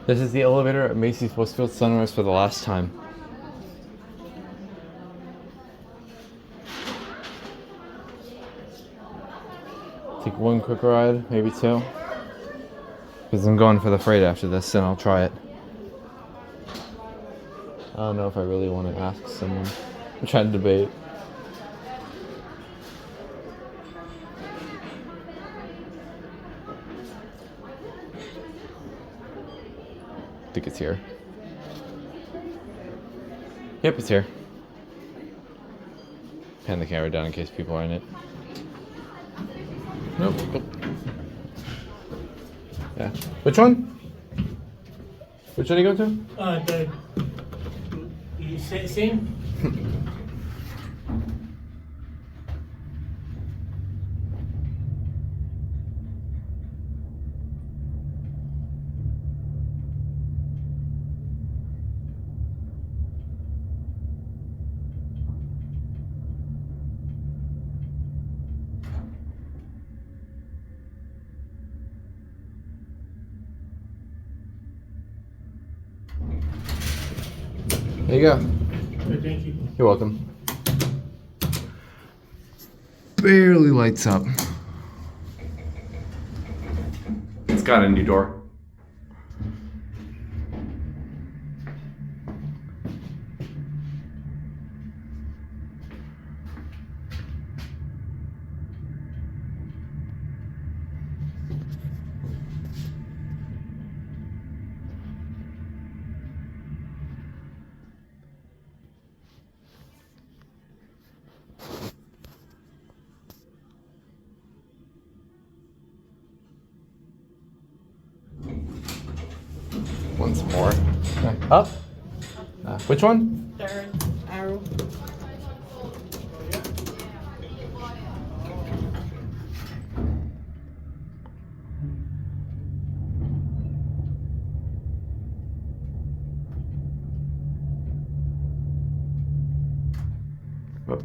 This is the elevator at Macy's Westfield Sunrise for the last time. Take one quick ride, maybe two. Because I'm going for the freight after this and I'll try it. I don't know if I really want to ask someone. I'm trying to debate. I think it's here. Yep, it's here. Pan the camera down in case people are in it. Nope. Yeah. Which one? Which one are you going to? Same. There you go. Thank you. You're welcome. Barely lights up. It's got a new door. Once more. Up? Which one? Third arrow. Up.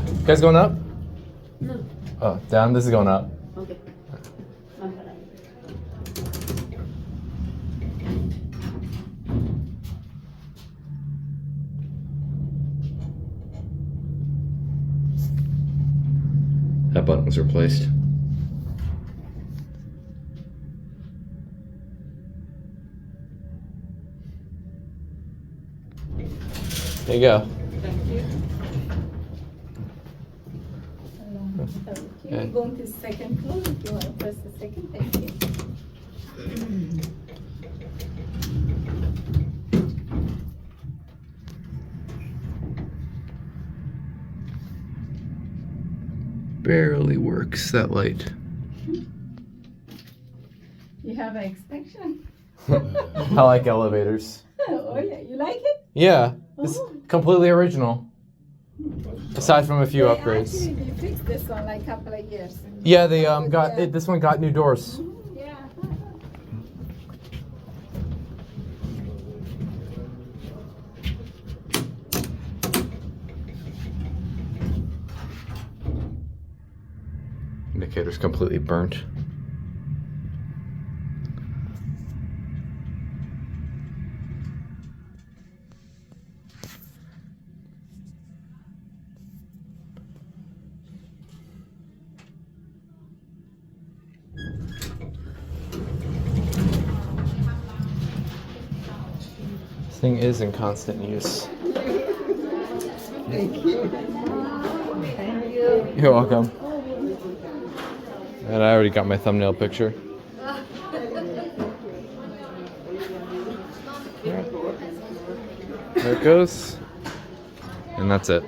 You guys going up? No. Oh, down? This is going up. Okay. That button was replaced. There you go. Thank you. Yeah. We're going to the second floor if you want to press the second. Thank you. Barely works, that light. You have an extension. I like elevators. Oh yeah, you like it? Yeah, it's Oh. completely original. Aside from a few upgrades. Actually, they fixed this one like a couple of years. Yeah, they got it, this one got new doors. Yeah. Indicator's completely burnt. This thing is in constant use. Thank you. Thank you. You're welcome. And I already got my thumbnail picture. There it goes. And that's it.